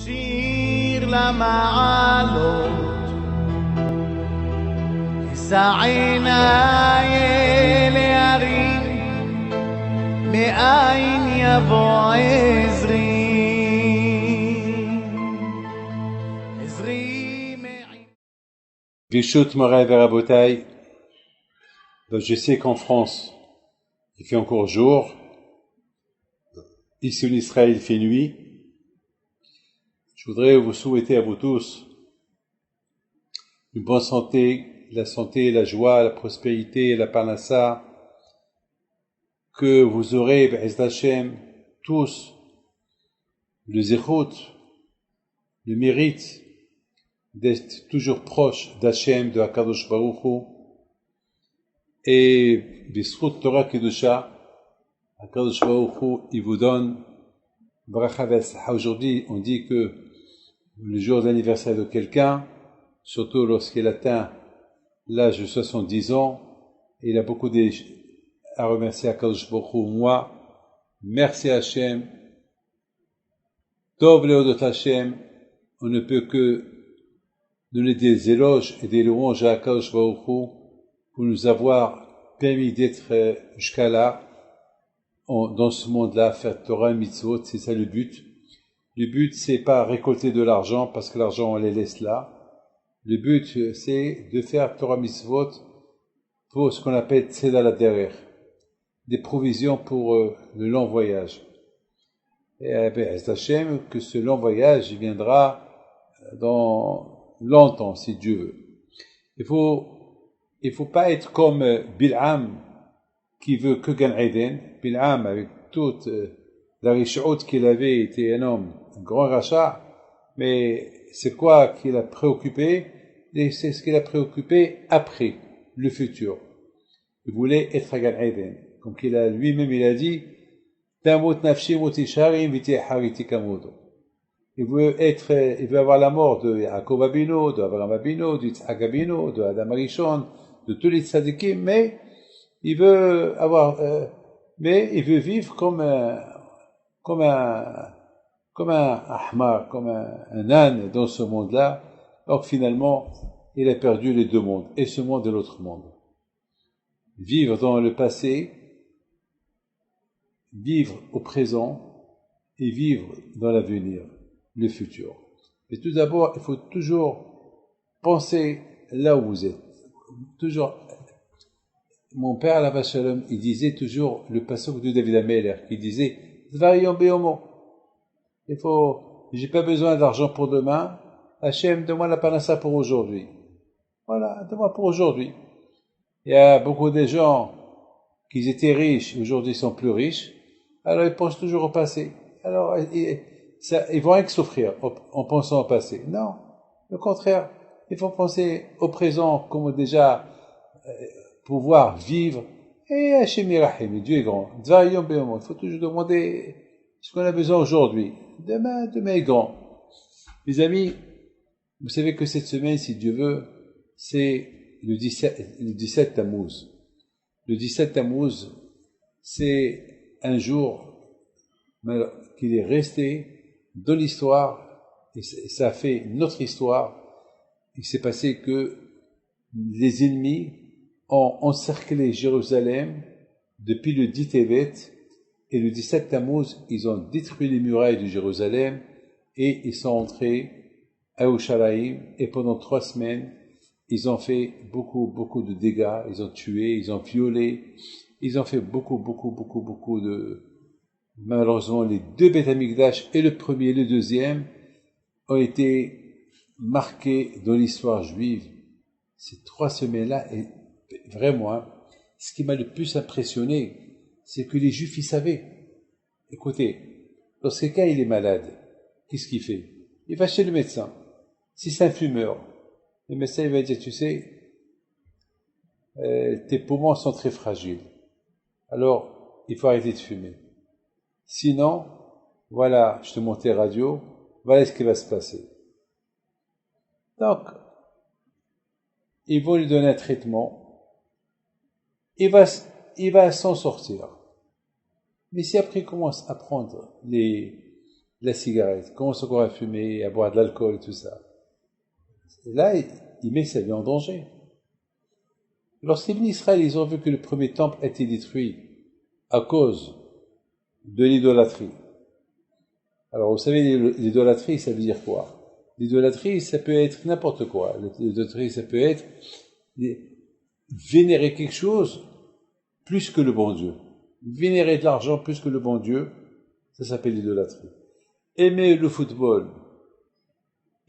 שיר למעלות, אשא עיניי אל ההרים, מאין יבוא עזרי. Vishut Moray Verabotai. Je sais qu'en France, il fait encore jour. Ici en Israël, il fait nuit. Je voudrais vous souhaiter à vous tous une bonne santé, la joie, la prospérité, la parnassa, que vous aurez, Be'ez Hashem, tous, le zéchout, le mérite d'être toujours proche d'Hachem, de HaKadosh Baruch Hu, et B'zchut Torah Kedusha, HaKadosh Baruch Hu, il vous donne bracha v'atzlacha. Aujourd'hui, on dit que le jour d'anniversaire de quelqu'un, surtout lorsqu'il atteint l'âge de 70 ans, il a beaucoup à remercier HaKadosh Baruch Hu. Moi, merci Hachem, Tov Leodot Hachem, on ne peut que donner des éloges et des louanges à HaKadosh Baruch Hu pour nous avoir permis d'être jusqu'à là, dans ce monde-là, faire Torah et Mitzvot, c'est ça le but. Le but, c'est pas récolter de l'argent, parce que l'argent, on les laisse là. Le but, c'est de faire Torah Mitzvot pour ce qu'on appelle Tzedal HaDerech, des provisions pour le long voyage. Et Be'ez Hashem, que ce long voyage, il viendra dans longtemps, si Dieu veut. Il faut pas être comme Bil'am, qui veut que Gan Eden. Bil'am, avec toute la richesse qu'il avait, était un homme, un grand rachat, mais c'est quoi qui l'a préoccupé? Et c'est ce qui l'a préoccupé après, le futur. Il voulait être à Gan Eden. Comme lui-même, il a dit, Tamut nafshi moti sharim viti hariti kamudo. Il veut avoir la mort de Yaakov Abino, de Abraham Abino, de Yitzhak Abino, de Adam Arishon, de tous les tzadikim, mais il veut vivre comme un ahmar, comme un âne dans ce monde-là. Or, finalement, il a perdu les deux mondes, et ce monde et l'autre monde. Vivre dans le passé, vivre au présent, et vivre dans l'avenir, le futur. Mais tout d'abord, il faut toujours penser là où vous êtes. Toujours. Mon père, Alav Shalom, il disait toujours le pasuk de David HaMelech, il disait Zvayom Beyomo. J'ai pas besoin d'argent pour demain. Hachem, donne-moi la parnassa pour aujourd'hui. Voilà, donne-moi pour aujourd'hui. Il y a beaucoup de gens qui étaient riches, aujourd'hui sont plus riches, alors ils pensent toujours au passé. Alors, ils vont rien que souffrir en pensant au passé. Non, au contraire, il faut penser au présent comme déjà pouvoir vivre. Et Hachem Yerahim, Dieu est grand. Il faut toujours demander ce qu'on a besoin aujourd'hui. Demain est grand. Mes amis, vous savez que cette semaine, si Dieu veut, c'est le 17 Tammuz. Le 17 Tammuz, c'est un jour qu'il est resté dans l'histoire, et ça a fait notre histoire. Il s'est passé que les ennemis ont encerclé Jérusalem depuis le 10 Tevet, et le 17 Tammuz, ils ont détruit les murailles de Jérusalem, et ils sont entrés à Yerushalayim, et pendant 3 semaines, ils ont fait beaucoup de dégâts, ils ont tué, ils ont violé, ils ont fait beaucoup de... Malheureusement, les 2 Beth Amikdash, et le premier et le deuxième, ont été marqués dans l'histoire juive. Ces 3 semaines-là, et vraiment, ce qui m'a le plus impressionné, c'est que les Juifs, ils savaient. Écoutez, lorsque quelqu'un il est malade, qu'est-ce qu'il fait? Il va chez le médecin. Si c'est un fumeur, le médecin il va dire, tu sais, tes poumons sont très fragiles. Alors, il faut arrêter de fumer. Sinon, voilà, je te montre les radios, voilà ce qui va se passer. Donc, ils vont lui donner un traitement. Il va s'en sortir. Mais si après il commence à prendre la cigarette, commence encore à fumer, à boire de l'alcool et tout ça. Et là, il met sa vie en danger. Lorsque les Israël, ils ont vu que le premier temple a été détruit à cause de l'idolâtrie. Alors, vous savez, l'idolâtrie, ça veut dire quoi? L'idolâtrie, ça peut être n'importe quoi. L'idolâtrie, ça peut être vénérer quelque chose plus que le bon Dieu. Vénérer de l'argent plus que le bon Dieu, ça s'appelle l'idolâtrie. Aimer le football,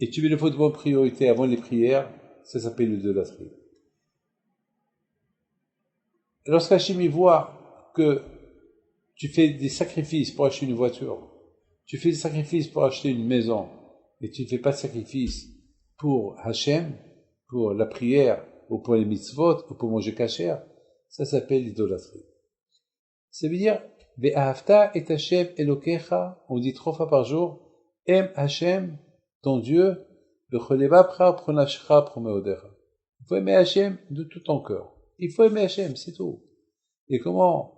et tu mets le football en priorité avant les prières, ça s'appelle l'idolâtrie. Lorsqu'Hachem y voit que tu fais des sacrifices pour acheter une voiture, tu fais des sacrifices pour acheter une maison, et tu ne fais pas de sacrifices pour Hachem, pour la prière, ou pour les mitzvot, ou pour manger kasher, ça s'appelle l'idolâtrie. Ça veut dire, Ve'ahavta et Hachem Elokecha, on dit 3 fois par jour, aime Hachem, ton Dieu, B'cholevavcha pronashcha promeodecha. Il faut aimer Hachem de tout ton cœur. Il faut aimer Hachem, c'est tout. Et comment?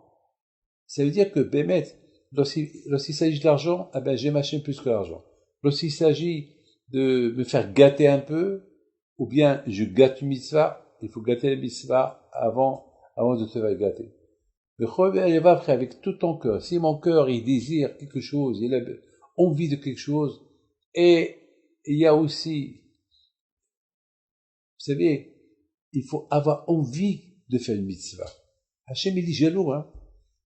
Ça veut dire que, Bémet, lorsqu'il s'agit de l'argent, ah ben, j'aime Hachem plus que l'argent. Lorsqu'il s'agit de me faire gâter un peu, ou bien je gâte une mitzvah, il faut gâter la mitzvah avant de te faire gâter. Avec tout ton cœur. Si mon cœur, il désire quelque chose, il a envie de quelque chose, et il y a aussi, vous savez, il faut avoir envie de faire une mitzvah. Hachem, il est jaloux, hein.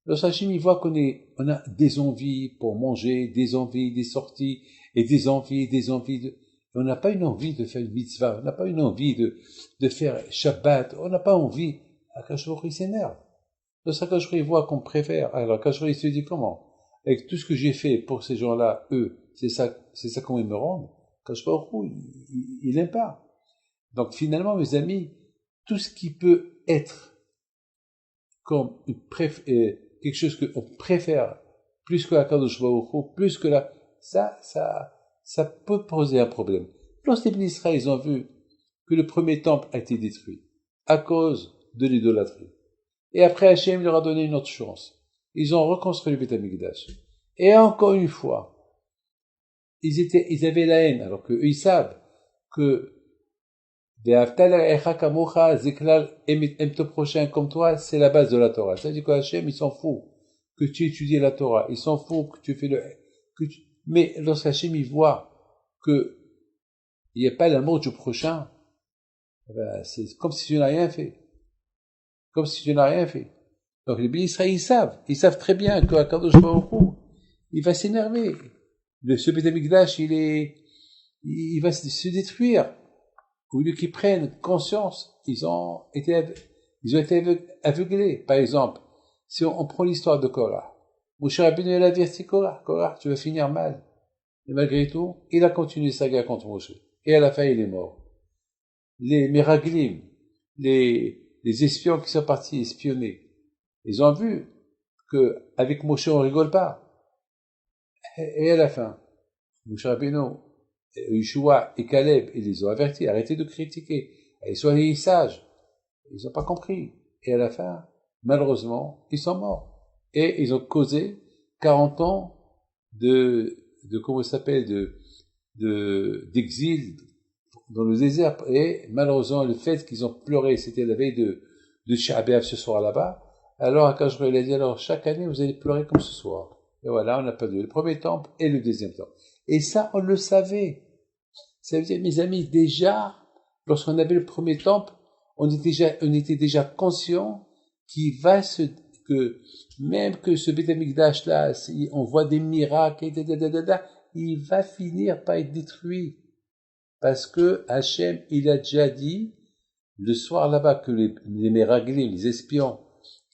Lorsque Hachem, il voit qu'on a des envies pour manger, des envies, des sorties, et des envies on n'a pas une envie de faire une mitzvah, on n'a pas une envie de faire Shabbat, on n'a pas envie. Akash Baruch Hu, il s'énerve. Lorsque Akash Baruch Hu, il voit qu'on préfère, alors Akash Baruch Hu, il se dit comment? Avec tout ce que j'ai fait pour ces gens-là, eux, c'est ça comment ils me rendent. Akash Baruch Hu, il n'aime pas. Donc finalement, mes amis, tout ce qui peut être comme quelque chose qu'on préfère plus que la Kadosh Baruch Hu, plus que ça peut poser un problème. Lorsque les Israël, ils ont vu que le premier temple a été détruit à cause de l'idolâtrie. Et après, Hachem leur a donné une autre chance. Ils ont reconstruit le Beth Amikdash. Et encore une fois, ils avaient la haine, alors qu'eux, ils savent que aime ton prochain comme toi, c'est la base de la Torah. C'est-à-dire que Hachem, il s'en fout que tu étudies la Torah. Il s'en fout que tu fais mais lorsqu'Hachem, il voit que il n'y a pas l'amour du prochain, ben, c'est comme si tu n'as rien fait. Comme si tu n'as rien fait. Donc les bénis Israël, ils savent très bien que Akadosh Baruch Hu, il va s'énerver. Ce Beth Amikdash, il va se détruire. Au lieu qu'ils prennent conscience, ils ont été aveuglés. Par exemple, si on prend l'histoire de Korah, Moshe Rabbeinu a averti Korah, tu vas finir mal. Et malgré tout, il a continué sa guerre contre Moshe. Et à la fin, il est mort. Les Meraglim, les espions qui sont partis espionner, ils ont vu que avec Moshe on rigole pas. Et à la fin, Moshe Rabbeinu, Yeshua et Caleb, ils les ont avertis, arrêtez de critiquer, et soyez sages. Ils n'ont pas compris. Et à la fin, malheureusement, ils sont morts. Et ils ont causé 40 ans comment ça s'appelle, d'exil dans le désert. Et malheureusement, le fait qu'ils ont pleuré, c'était la veille de Sha'abeav ce soir là-bas. Alors, Akash Baruch Hu a dit, alors, chaque année, vous allez pleurer comme ce soir. Et voilà, on a perdu le premier temple et le deuxième temple. Et ça, on le savait. Ça veut dire, mes amis, déjà, lorsqu'on avait le premier temple, on était déjà conscient que même que ce Beth Amikdash là, si on voit des miracles, il va finir par être détruit. Parce que Hachem, il a déjà dit, le soir là-bas, que les Meraglim, les espions,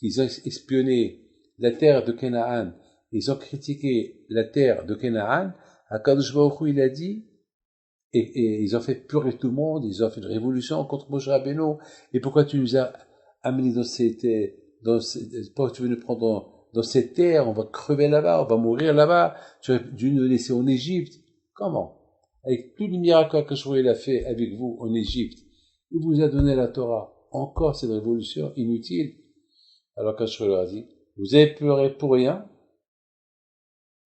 qu'ils ont espionné la terre de Canaan, ils ont critiqué la terre de Canaan, Akadosh Baruch Hu, il a dit, et ils ont fait pleurer tout le monde, ils ont fait une révolution contre Moshe Rabbeinu, et pourquoi tu nous as amenés pourquoi tu veux nous prendre dans cette terre, on va crever là-bas, on va mourir là-bas, tu aurais dû nous laisser en Égypte. Comment? Avec tous les miracles que il a fait avec vous en Égypte, il vous a donné la Torah, encore cette révolution inutile. Alors Akash leur a dit, vous avez pleuré pour rien,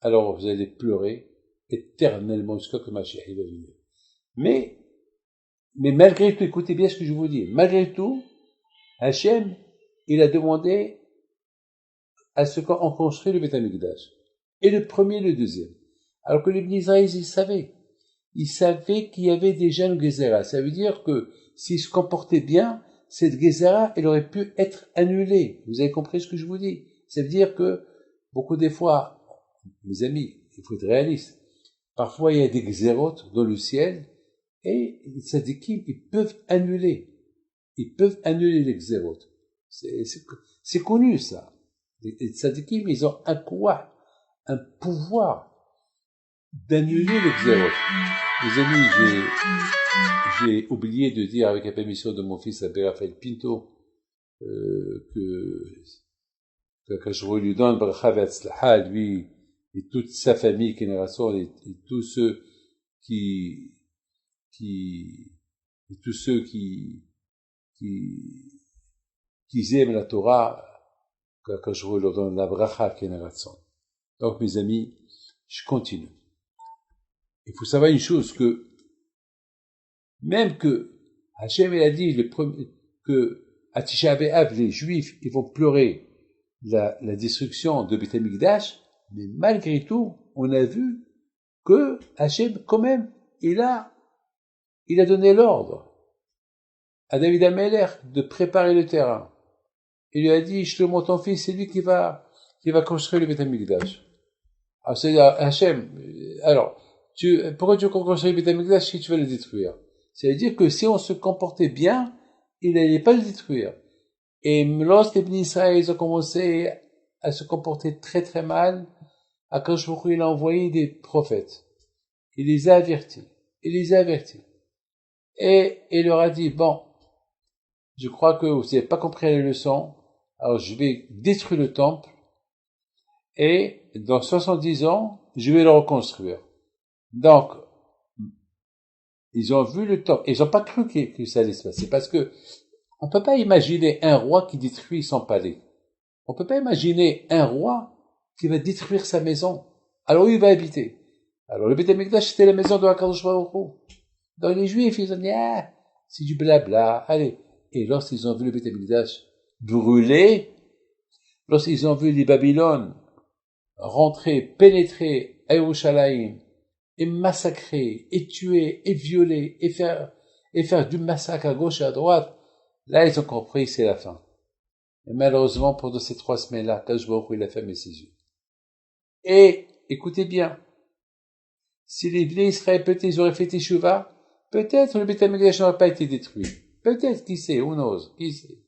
alors vous allez pleurer éternellement jusqu'à ce que Mashiach va venir. Mais malgré tout, écoutez bien ce que je vous dis, malgré tout, Hachem, il a demandé à ce qu'on construise le Beth Amikdash. Et le premier et le deuxième. Alors que les Bnei Israël, ils savaient. Ils savaient qu'il y avait déjà une Gezerah. Ça veut dire que s'ils se comportaient bien, cette Gezerah, elle aurait pu être annulée. Vous avez compris ce que je vous dis? Ça veut dire que, beaucoup des fois, mes amis, il faut être réaliste. Parfois, il y a des Gezerot dans le ciel, et les tzadikim, ils peuvent annuler. Ils peuvent annuler les Gezerot. C'est connu, ça. Les tzadikim, ils ont un pouvoir d'annuler les Gezerot. Les amis, j'ai oublié de dire, avec la permission de mon fils Abbé Raphaël Pinto, que je lui donne bracha v'atzlaha, lui, et toute sa famille, génération, et tous ceux qui aiment la Torah, que je leur donne la bracha, génération. Donc, mes amis, je continue. Il faut savoir une chose, que même que Hachem, il a dit que à Tisha B'Av, les Juifs, ils vont pleurer la destruction de Beth Amikdash, mais malgré tout, on a vu que Hachem, quand même, il a donné l'ordre à David HaMelech de préparer le terrain. Il lui a dit, Shlomo, ton fils, c'est lui qui va construire le Beth Amikdash. Alors, c'est Hachem, alors, pourquoi tu veux construire le Beth Amikdash si tu veux le détruire? Ça veut dire que si on se comportait bien, il n'allait pas le détruire. Et lorsque les Bnei Israël, ils ont commencé à se comporter très très mal, Akadosh Baruch Hu, il a envoyé des prophètes. Il les a avertis. Et il leur a dit, bon, je crois que vous n'avez pas compris la leçon, alors je vais détruire le temple, et dans 70 ans, je vais le reconstruire. Donc, ils ont vu le temple, ils n'ont pas cru que ça allait se passer, parce que on peut pas imaginer un roi qui détruit son palais. On peut pas imaginer un roi qui va détruire sa maison. Alors où il va habiter? Alors le Beth Amikdash, c'était la maison de Akadosh Baruch Hu. Donc les Juifs, ils ont dit, c'est du blabla, allez. Et lorsqu'ils ont vu le Beth Amikdash brûler, lorsqu'ils ont vu les Babylones rentrer, pénétrer à Yerushalayim, et massacrer, et tuer, et violer, et faire du massacre à gauche et à droite, là, ils ont compris, c'est la fin. Et malheureusement, pendant ces 3 semaines-là, Akadosh Baruch Hu, il a fermé ses yeux. Et, écoutez bien, si les Bnei Israël, peut-être, ils auraient fait Teshuvah, peut-être le Beth Amikdash n'aurait pas été détruit. Peut-être, qui sait, who knows, qui sait.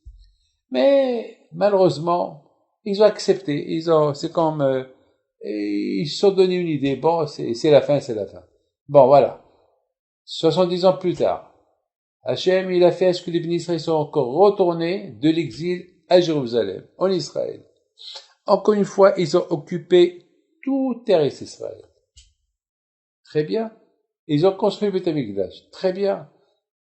Mais, malheureusement, ils ont accepté, c'est comme, ils se sont donné une idée, bon, c'est la fin. Bon, voilà. 70 ans plus tard, Hachem, il a fait à ce que les Bnei Israël sont encore retournés de l'exil à Jérusalem, en Israël. Encore une fois, ils ont occupé toute terre d'Israël. Très bien. Ils ont construit le Beth Amikdash. Très bien.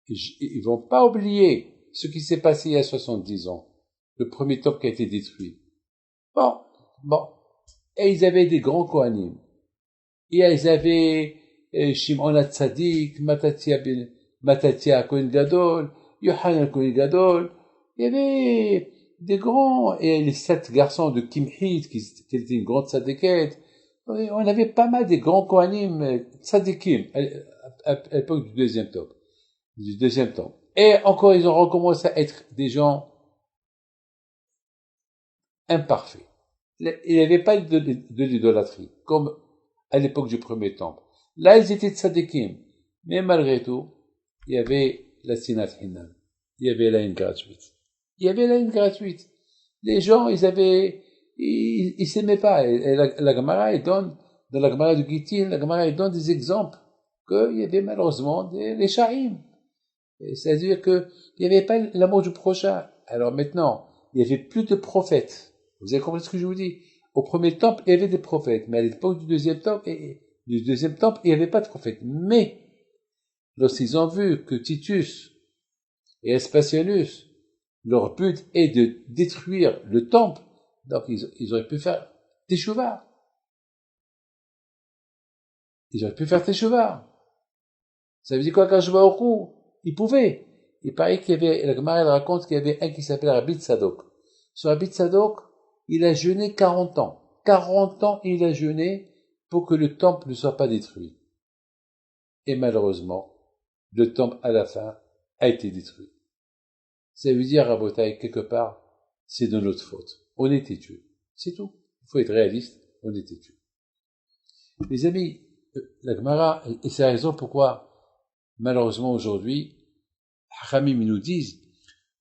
Ils vont pas oublier ce qui s'est passé il y a 70 ans. Le premier temple qui a été détruit. Bon. Et ils avaient des grands Kohanim. Et ils avaient Shimon HaTzadik, Matatia Kohen Gadol, Yohanan Kohen Gadol. Il y avait des grands, et les 7 garçons de Kimhit, qui étaient une grande tzadikette. On avait pas mal des grands Kohanim, tzadikim, à l'époque du deuxième temple. Et encore, ils ont recommencé à être des gens imparfaits. Il n'y avait pas de l'idolâtrie, comme à l'époque du premier temple. Là, ils étaient tzadikim. Mais malgré tout, il y avait la sinat hinam. Il y avait la haine gratuite. Les gens, ils s'aimaient pas. Et la Gemara, elle donne, dans la Gemara de Gittin, la Gemara, elle donne des exemples qu'il y avait malheureusement les shahim. C'est-à-dire qu'il n'y avait pas l'amour du prochain. Alors maintenant, il n'y avait plus de prophètes. Vous avez compris ce que je vous dis? Au premier temple, il y avait des prophètes. Mais à l'époque du deuxième temple, il n'y avait pas de prophètes. Mais, lorsqu'ils ont vu que Titus et Aspasianus, leur but est de détruire le temple, donc ils auraient pu faire Teshuvah. Ils auraient pu faire Teshuvah. Ça veut dire quoi, quand je vois au cou? Ils pouvaient. Il paraît qu'il y avait, la Gemara, elle raconte qu'il y avait un qui s'appelait Rabbi Tzadok. Sur Rabbi Tzadok, il a jeûné 40 ans. 40 ans, il a jeûné pour que le temple ne soit pas détruit. Et malheureusement, le temple, à la fin, a été détruit. Ça veut dire, Rabotai, quelque part, c'est de notre faute. On est têtu. C'est tout. Il faut être réaliste, on est têtu. Les amis, la Gemara, et c'est la raison pourquoi, malheureusement aujourd'hui, Hamim nous disent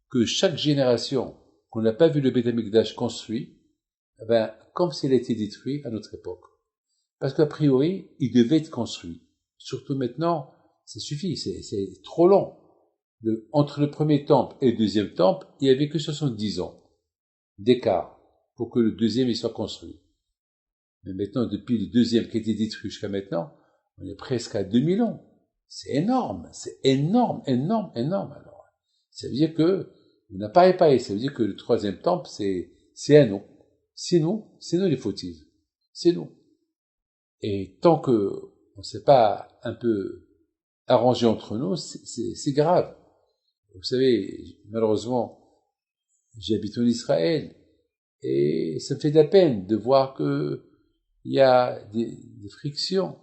que chaque génération qu'on n'a pas vu le Beth Amikdash construit, eh ben, comme s'il a été détruit à notre époque. Parce qu'a priori, il devait être construit. Surtout maintenant, ça suffit, c'est trop long. Entre le premier temple et le deuxième temple, il n'y avait que 70 ans d'écart pour que le deuxième il soit construit. Mais maintenant, depuis le deuxième qui a été détruit jusqu'à maintenant, on est presque à 2000 ans. C'est énorme, énorme. Alors, ça veut dire que on n'a pas réparé. Ça veut dire que le troisième temple, c'est à nous. C'est nous les fautifs. C'est nous. Et tant que on ne s'est pas un peu arrangé entre nous, c'est grave. Vous savez, malheureusement, j'habite en Israël et ça me fait de la peine de voir que il y a des frictions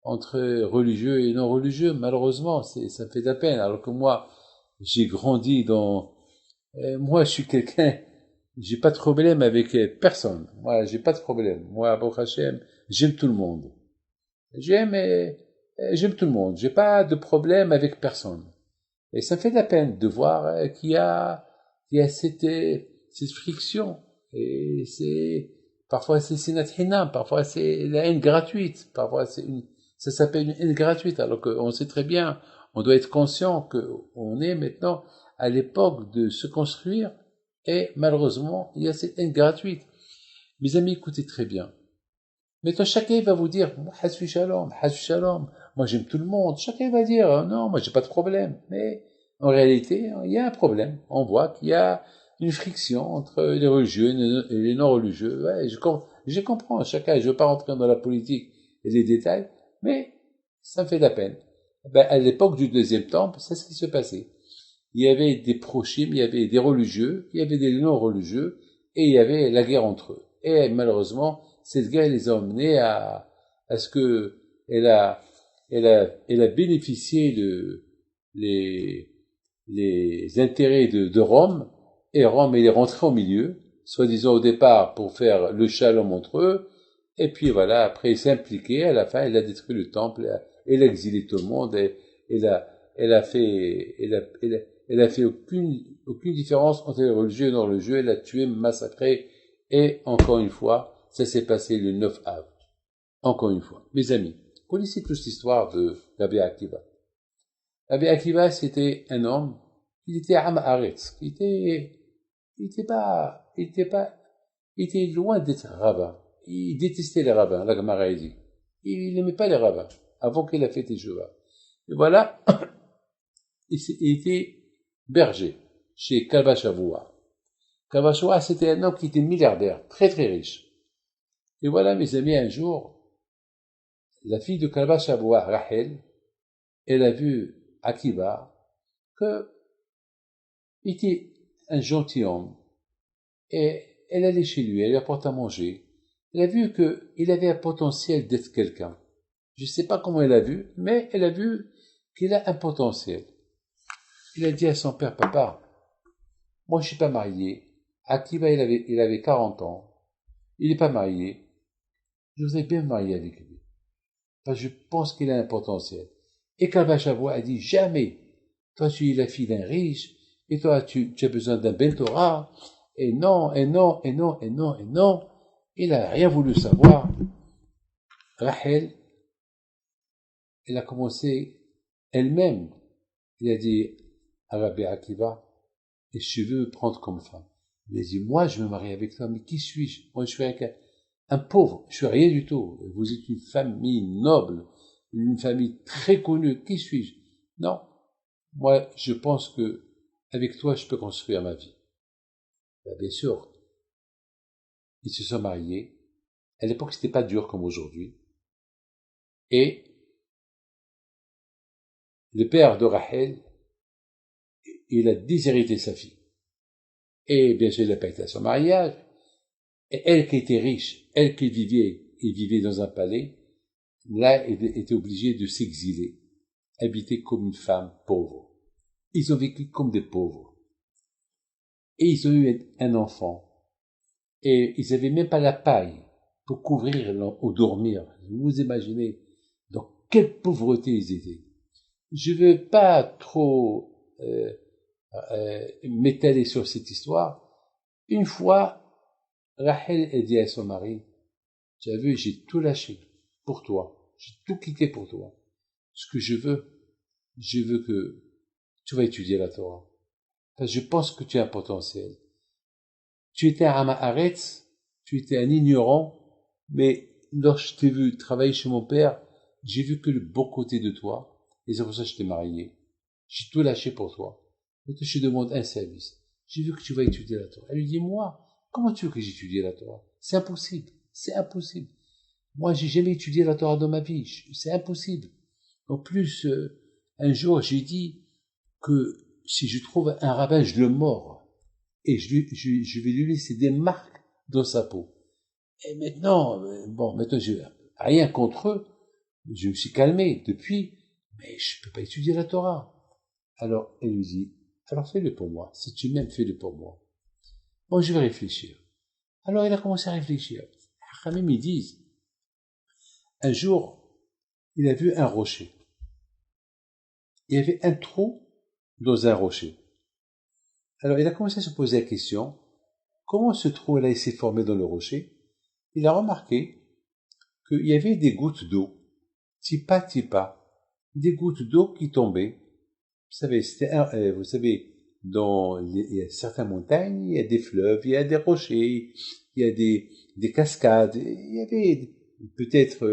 entre religieux et non religieux. Malheureusement, ça me fait de la peine. Alors que moi, j'ai grandi moi, je suis quelqu'un, j'ai pas de problème avec personne. Moi, j'ai pas de problème. Moi, Baruch Hashem, j'aime tout le monde. J'aime tout le monde. J'ai pas de problème avec personne. Et ça me fait de la peine de voir qu'il y a cette friction. Et parfois c'est sinat hinam, parfois c'est la haine gratuite, parfois ça s'appelle une haine gratuite, alors qu'on sait très bien, on doit être conscient qu'on est maintenant à l'époque de se construire, et malheureusement, il y a cette haine gratuite. Mes amis, écoutez très bien. Maintenant, chacun va vous dire, hasbi shalom, moi j'aime tout le monde. Chacun va dire, non, moi j'ai pas de problème. Mais en réalité, il y a un problème. On voit qu'il y a une friction entre les religieux et les non-religieux. Ouais, je comprends, chacun, je veux pas rentrer dans la politique et les détails, mais ça me fait de la peine. Ben, à l'époque du deuxième temple, c'est ce qui se passait. Il y avait des prochimes, il y avait des religieux, il y avait des non-religieux, et il y avait la guerre entre eux. Et malheureusement, cette guerre les a emmenés à ce que elle a bénéficié les intérêts de Rome, et Rome, il est rentré au milieu, soi-disant au départ pour faire le shalom entre eux, et puis voilà, après il s'est impliqué, à la fin, il a détruit le temple, il a exilé tout le monde, et elle a fait aucune différence entre les religieux et non religieux, elle a tué, massacré, et encore une fois, ça s'est passé le 9 avril. Encore une fois. Mes amis, connaissez tous l'histoire de Rabbi Akiva. Rabbi Akiva, c'était un homme, il était Am Haaretz, il était loin d'être rabbin. Il détestait les rabbins, la Gemara dit. Il n'aimait pas les rabbins, avant qu'il a fait Teshuvah. Et voilà, il était berger, chez Kalba Shavua. Kalba Shavua, c'était un homme qui était milliardaire, très très riche. Et voilà, mes amis, un jour, la fille de Kalba Shavua, Rachel, elle a vu Akiva, que il était un gentilhomme, et elle allait chez lui, elle lui apporte à manger. Elle a vu qu'il avait un potentiel d'être quelqu'un. Je ne sais pas comment elle a vu, mais elle a vu qu'il a un potentiel. Il a dit à son père, papa, moi je suis pas marié. Akiva, il avait 40 ans. Il n'est pas marié. Je voudrais bien me marier avec lui. Parce que je pense qu'il a un potentiel. Et Kalba Shavua a dit, jamais. Toi, tu es la fille d'un riche, et toi, tu as besoin d'un Ben Torah, et non. Il n'a rien voulu savoir. Rachel, elle a commencé elle-même. Il a dit à Rabbi Akiva, et je veux me prendre comme femme. Il a dit, moi, je me marie avec toi, mais qui suis-je? Moi, je suis un pauvre, je suis rien du tout. Vous êtes une famille noble, une famille très connue, qui suis-je? Non. Moi, je pense que avec toi, je peux construire ma vie. Ben, bien sûr. Ils se sont mariés. À l'époque, c'était pas dur comme aujourd'hui. Et le père de Rachel, il a déshérité sa fille. Et bien sûr, il n'a pas été à son mariage. Et elle qui était riche, elle qui vivait dans un palais, là, elle était obligée de s'exiler, habiter comme une femme pauvre. Ils ont vécu comme des pauvres. Et ils ont eu un enfant. Et ils n'avaient même pas la paille pour couvrir ou dormir. Vous imaginez dans quelle pauvreté ils étaient. Je ne veux pas trop m'étaler sur cette histoire. Une fois, Rachel a dit à son mari, tu as vu, j'ai tout lâché pour toi. J'ai tout quitté pour toi. Ce que je veux que tu vas étudier la Torah. Parce que je pense que tu as un potentiel. Tu étais un Haaretz, tu étais un ignorant, mais lorsque je t'ai vu travailler chez mon père, j'ai vu que le beau côté de toi, et c'est pour ça que je t'ai marié. J'ai tout lâché pour toi. Et que je te demande un service. J'ai vu que tu vas étudier la Torah. Elle lui dit, moi, comment tu veux que j'étudie la Torah? C'est impossible. C'est impossible. Moi, j'ai jamais étudié la Torah dans ma vie. C'est impossible. En plus, un jour, j'ai dit que si je trouve un rabbin, je le mords. Et je vais lui laisser des marques dans sa peau. Et maintenant, maintenant, je rien contre eux. Je me suis calmé depuis, mais je peux pas étudier la Torah. Alors, elle lui dit, alors fais-le pour moi. Si tu m'aimes, fais-le pour moi. Bon, je vais réfléchir. Alors, il a commencé à réfléchir. Les Khamim, ils disent, un jour, il a vu un rocher. Il y avait un trou dans un rocher. Alors, il a commencé à se poser la question, comment ce trou là s'est formé dans le rocher? Il a remarqué qu'il y avait des gouttes d'eau, tipa tipa, des gouttes d'eau qui tombaient. Vous savez, il y a certaines montagnes, il y a des fleuves, il y a des rochers, il y a des cascades, il y avait peut-être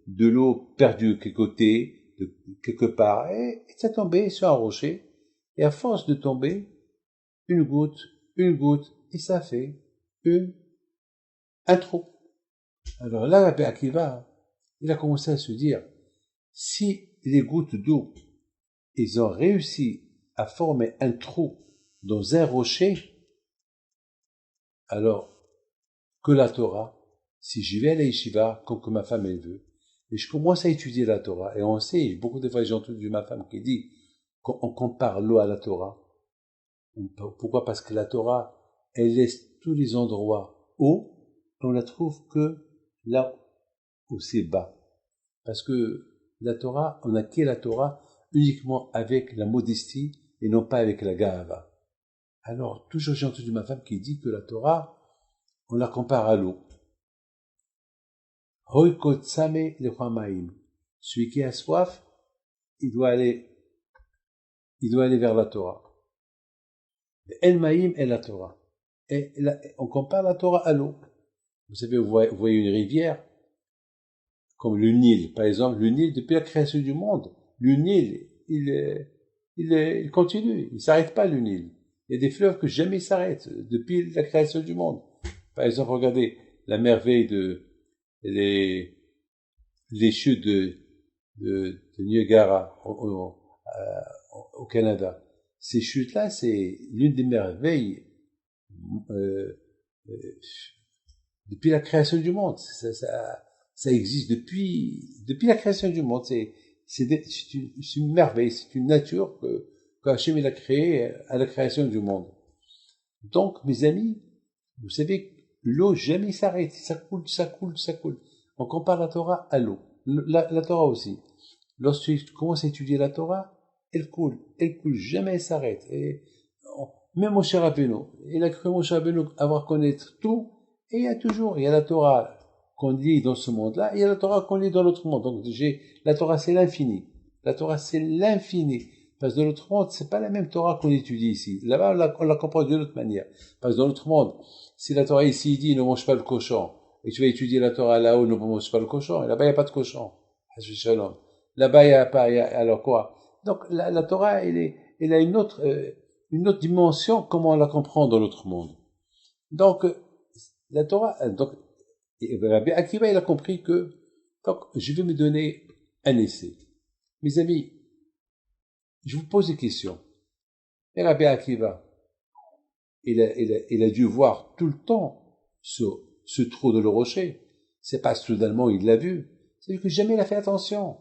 de l'eau perdue quelque côté, quelque part, et ça tombait sur un rocher, et à force de tomber, une goutte, et ça fait un trou. Alors là, Rabbi Akiva, il a commencé à se dire, si les gouttes d'eau, ils ont réussi à former un trou dans un rocher, alors que la Torah, si j'y vais à la yeshiva, comme que ma femme elle veut, et je commence à étudier la Torah, et on sait, beaucoup de fois j'ai entendu ma femme qui dit qu'on compare l'eau à la Torah. Pourquoi? Parce que la Torah, elle laisse tous les endroits hauts, et on la trouve que là où c'est bas. Parce que la Torah, on acquiert la Torah uniquement avec la modestie et non pas avec la gahava. Alors, toujours j'ai entendu ma femme qui dit que la Torah, on la compare à l'eau. Hoikot same lechamaim. Celui qui a soif, il doit aller vers la Torah. El maïm est la Torah. Et on compare la Torah à l'eau. Vous savez, vous voyez une rivière, comme le Nil, par exemple. Le Nil, depuis la création du monde, le Nil, il continue. Il s'arrête pas, le Nil. Il y a des fleuves que jamais s'arrêtent depuis la création du monde. Par exemple, regardez la merveille les chutes de Niagara au Canada. Ces chutes-là, c'est l'une des merveilles depuis la création du monde. Ça existe depuis la création du monde. C'est une merveille, c'est une nature que Hachem a créée à la création du monde. Donc, mes amis, vous savez, l'eau jamais s'arrête, ça coule. On compare la Torah à l'eau. La Torah aussi. Lorsque tu commences à étudier la Torah, elle coule, jamais elle s'arrête. Et même Moshe Rabbeinu, il a cru Moshe Rabbeinu avoir connaître tout, et il y a la Torah qu'on lit dans ce monde-là, et il y a la Torah qu'on lit dans l'autre monde. Donc la Torah c'est l'infini. La Torah c'est l'infini. Parce que dans l'autre monde, c'est pas la même Torah qu'on étudie ici. Là-bas, on la comprend d'une autre manière. Parce que dans l'autre monde, si la Torah ici dit ne mange pas le cochon, et tu vas étudier la Torah là-haut, ne mange pas le cochon, et là-bas, il n'y a pas de cochon. Là-bas, il n'y a pas, alors quoi? Donc, la Torah, elle a une autre dimension, comment on la comprend dans l'autre monde. Donc, la Torah, donc, Rabbi Akiva, il a compris que, Donc, je vais me donner un essai. Mes amis, je vous pose des questions. Et Rabbi Akiva, il a dû voir tout le temps ce trou de le rocher. C'est pas soudainement il l'a vu. C'est que jamais il a fait attention.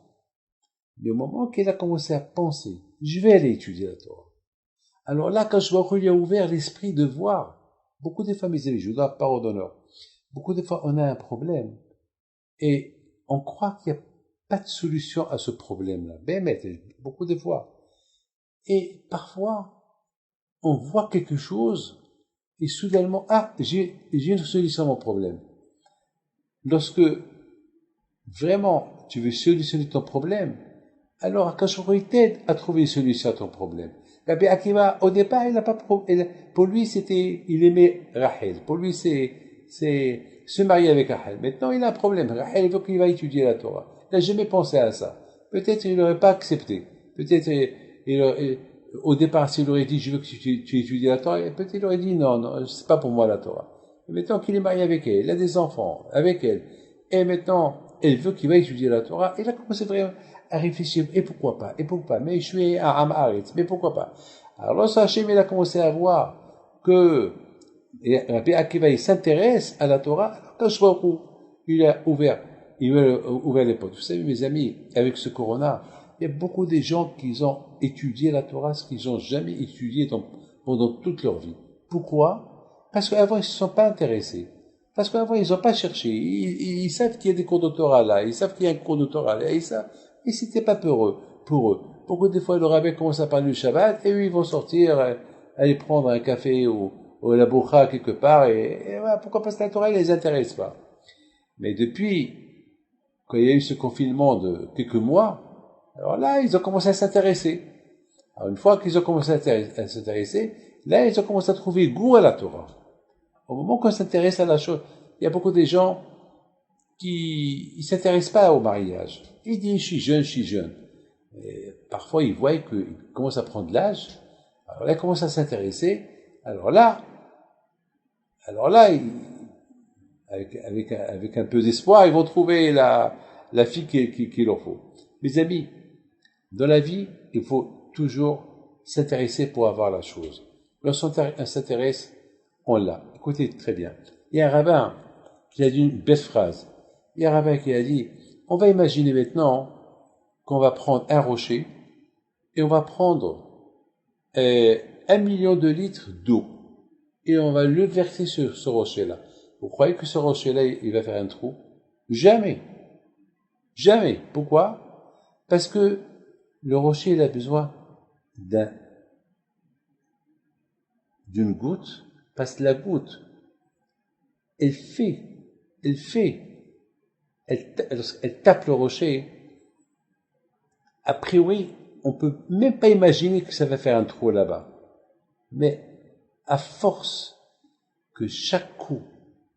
Mais au moment qu'il a commencé à penser, je vais aller étudier la Torah. Alors là, quand je vois qu'il a ouvert l'esprit de voir, beaucoup de fois, mes amis, je vous donne parole d'honneur, beaucoup de fois, on a un problème et on croit qu'il n'y a pas de solution à ce problème-là. Ben, beaucoup de fois. Et parfois, on voit quelque chose et soudainement, j'ai une solution à mon problème. Lorsque vraiment tu veux solutionner ton problème, alors Akash t'aide à trouver une solution à ton problème. Rabbi Akiva, au départ, pour lui, il aimait Rachel. Pour lui, c'est se marier avec Rachel. Maintenant, il a un problème. Rachel, il veut qu'il va étudier la Torah. Il n'a jamais pensé à ça. Peut-être il n'aurait pas accepté. Peut-être, au départ, s'il aurait dit, je veux que tu étudies la Torah, peut-être il aurait dit, non, c'est pas pour moi la Torah. Mais maintenant qu'il est marié avec elle, il a des enfants avec elle, et maintenant, elle veut qu'il va étudier la Torah, il a commencé vraiment à réfléchir, et pourquoi pas, mais je suis à Amaritz, mais pourquoi pas. Alors, lorsque Hachem, il a commencé à voir que Rabbi Akiva, il s'intéresse à la Torah, quand je vois où il a ouvert les portes. Vous savez, mes amis, avec ce corona, il y a beaucoup de gens qui ont étudié la Torah, ce qu'ils n'ont jamais étudié pendant toute leur vie. Pourquoi? Parce qu'avant, ils ne se sont pas intéressés. Parce qu'avant, ils n'ont pas cherché. Ils savent qu'il y a des cours de Torah là, ils savent qu'il y a un cours de Torah là, ils savent. Et c'était pas pour eux. Beaucoup de fois, le rabbin commence à parler du Shabbat, et eux, ils vont sortir, aller prendre un café ou la boucha quelque part, et voilà, pourquoi? Parce que la Torah, ne les intéresse pas. Mais depuis, quand il y a eu ce confinement de quelques mois, alors là, ils ont commencé à s'intéresser. Alors, une fois qu'ils ont commencé à s'intéresser, là, ils ont commencé à trouver goût à la Torah. Au moment qu'on s'intéresse à la chose, il y a beaucoup de gens qui ne s'intéressent pas au mariage. Ils disent, je suis jeune. Et parfois, ils voient qu'ils commencent à prendre l'âge. Alors là, ils commencent à s'intéresser. Alors là, avec un peu d'espoir, ils vont trouver la fille qu'il leur faut. Mes amis, dans la vie, il faut toujours s'intéresser pour avoir la chose. Lorsqu'on s'intéresse, on l'a. Écoutez très bien. Il y a un rabbin qui a dit une belle phrase. Il y a un rabbin qui a dit, on va imaginer maintenant qu'on va prendre un rocher et on va prendre 1 million de litres d'eau et on va le verser sur ce rocher-là. Vous croyez que ce rocher-là, il va faire un trou? Jamais. Jamais. Pourquoi? Parce que le rocher, il a besoin d'une goutte, parce que la goutte, elle tape le rocher. A priori, on peut même pas imaginer que ça va faire un trou là-bas. Mais à force que chaque coup,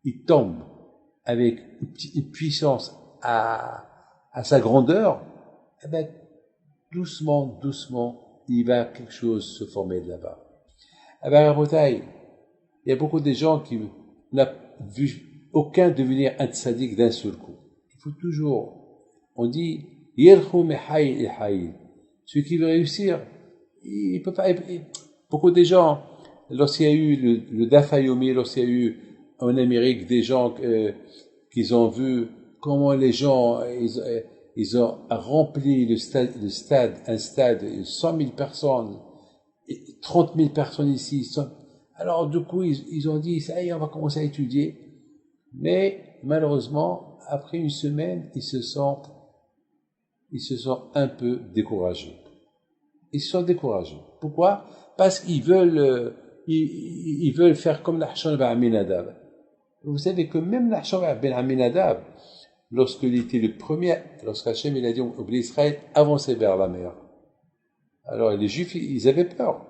il tombe avec une puissance à sa grandeur, eh ben, doucement, il va quelque chose se former de là-bas. Eh ben, à Rabotaï, il y a beaucoup de gens qui n'ont vu aucun devenir un tzaddik d'un seul coup. Il faut toujours, on dit, Yerchou mehaïl haïl. Celui qui veut réussir, il peut pas, beaucoup de gens, lorsqu'il y a eu le Dafayomi, lorsqu'il y a eu en Amérique des gens qui ont vu comment les gens, ils ont rempli un stade, 100 000 personnes, 30 000 personnes ici. Alors, du coup, ils ont dit, ça y est, on va commencer à étudier. Mais, malheureusement, après une semaine, ils se sont un peu découragés. Ils se sont découragés. Pourquoi? Parce qu'ils veulent, ils veulent faire comme Nahshon ben Aminadab. Vous savez que même Nahshon ben Aminadab, lorsqu'il était le premier, lorsqu'Hachem il a dit au Israël, avancez vers la mer. Alors les Juifs, ils avaient peur.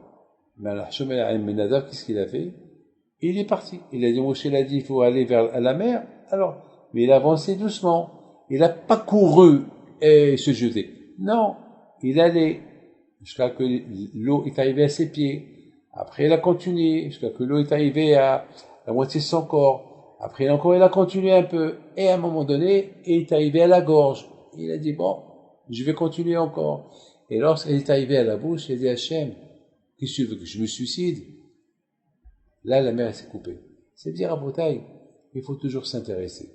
Mais Nahshon ben Aminadab, qu'est-ce qu'il a fait? Il est parti. Il a dit, Moshe l'a dit, il faut aller vers la mer. Alors, mais il a avancé doucement. Il n'a pas couru et se jeter. Non, il allait jusqu'à que l'eau est arrivée à ses pieds. Après, il a continué jusqu'à que l'eau est arrivée à la moitié de son corps. Après encore, il a continué un peu. Et à un moment donné, il est arrivé à la gorge. Il a dit, bon, je vais continuer encore. Et lorsqu'il est arrivé à la bouche, il a dit, Hachem, qu'est-ce que tu veux que je me suicide? Là, la mer s'est coupée. C'est-à-dire, à Bretagne, il faut toujours s'intéresser.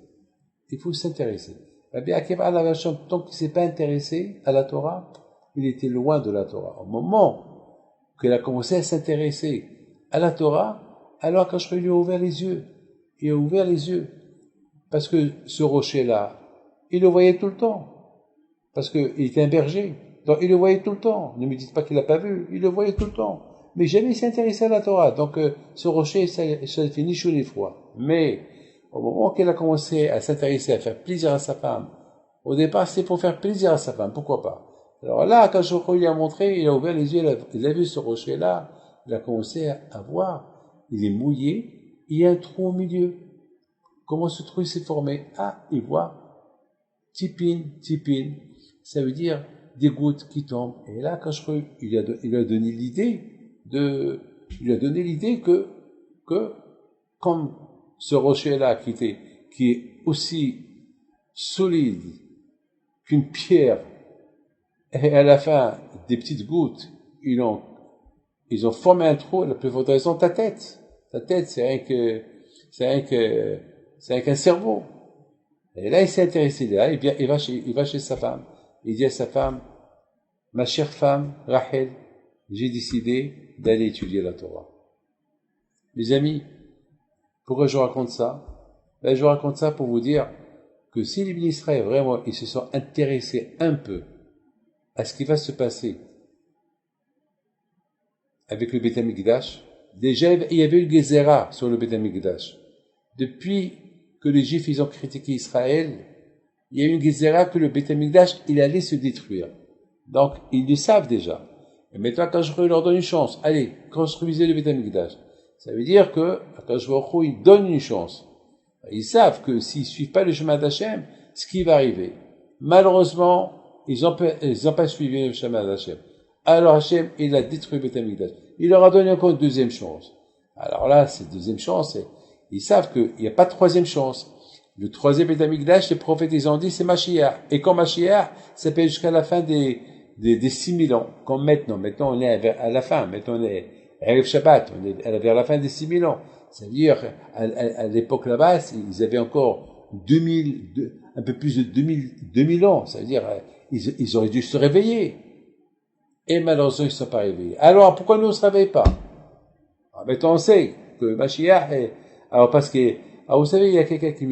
Il faut s'intéresser. Rabbi Akiva tant qu'il ne s'est pas intéressé à la Torah, il était loin de la Torah. Au moment qu'il a commencé à s'intéresser à la Torah, alors quand je lui ai ouvert les yeux, il a ouvert les yeux. Parce que ce rocher-là, il le voyait tout le temps. Parce qu'il était un berger. Donc il le voyait tout le temps. Ne me dites pas qu'il l'a pas vu. Il le voyait tout le temps. Mais jamais il s'est intéressé à la Torah. Donc ce rocher, ça fait ni chaud ni froid. Mais au moment qu'il a commencé à s'intéresser, à faire plaisir à sa femme, au départ, c'est pour faire plaisir à sa femme. Pourquoi pas? Alors là, quand je lui ai montré, il a ouvert les yeux, il a vu ce rocher-là, il a commencé à voir. Il est mouillé, il y a un trou au milieu. Comment ce trou s'est formé? Ah, il voit tipine, ça veut dire des gouttes qui tombent. Et là, quand il lui a donné l'idée que comme ce rocher-là qui est aussi solide qu'une pierre, et à la fin, des petites gouttes, ils ont formé un trou, la plus forte raison, ta tête. Ta tête, c'est rien qu'un cerveau. Et là, il s'est intéressé là, il va chez sa femme. Il dit à sa femme, ma chère femme, Rachel, j'ai décidé d'aller étudier la Torah. Mes amis, pourquoi je vous raconte ça? Ben, je vous raconte ça pour vous dire que si les Israël, vraiment, ils se sont intéressés un peu à ce qui va se passer avec le Beth Amikdash, déjà, il y avait eu Gezerah sur le Beth Amikdash. Depuis que les Juifs, ils ont critiqué Israël, il y a eu une Gezerah que le Beth Amikdash, il allait se détruire. Donc, ils le savent déjà. Et maintenant, quand je leur donne une chance, allez, construisez le Beth Amikdash. Ça veut dire que, quand je vois ils donnent une chance. Ils savent que s'ils suivent pas le chemin d'Hachem, ce qui va arriver. Malheureusement, ils ont pas suivi le chemin d'Hachem. Alors Hachem, il a détruit le Beth Amikdash. Il leur a donné encore une deuxième chance. Alors là, cette deuxième chance, ils savent qu'il n'y a pas de troisième chance. Le troisième Beth Amikdash, les prophètes, ils ont dit, c'est Mashiach. Et quand Mashiach, ça peut jusqu'à la fin des 6000 ans. Comme maintenant on est à la fin. Maintenant on est Erev Shabbat, on est vers la fin des 6000 ans. C'est-à-dire, à l'époque là-bas, ils avaient encore un peu plus de 2000 ans. C'est-à-dire, ils auraient dû se réveiller. Et malheureusement, ils ne sont pas réveillés. Alors, pourquoi nous on ne se réveille pas? Alors, maintenant, on sait que Mashiach est, alors vous savez, il y a quelqu'un qui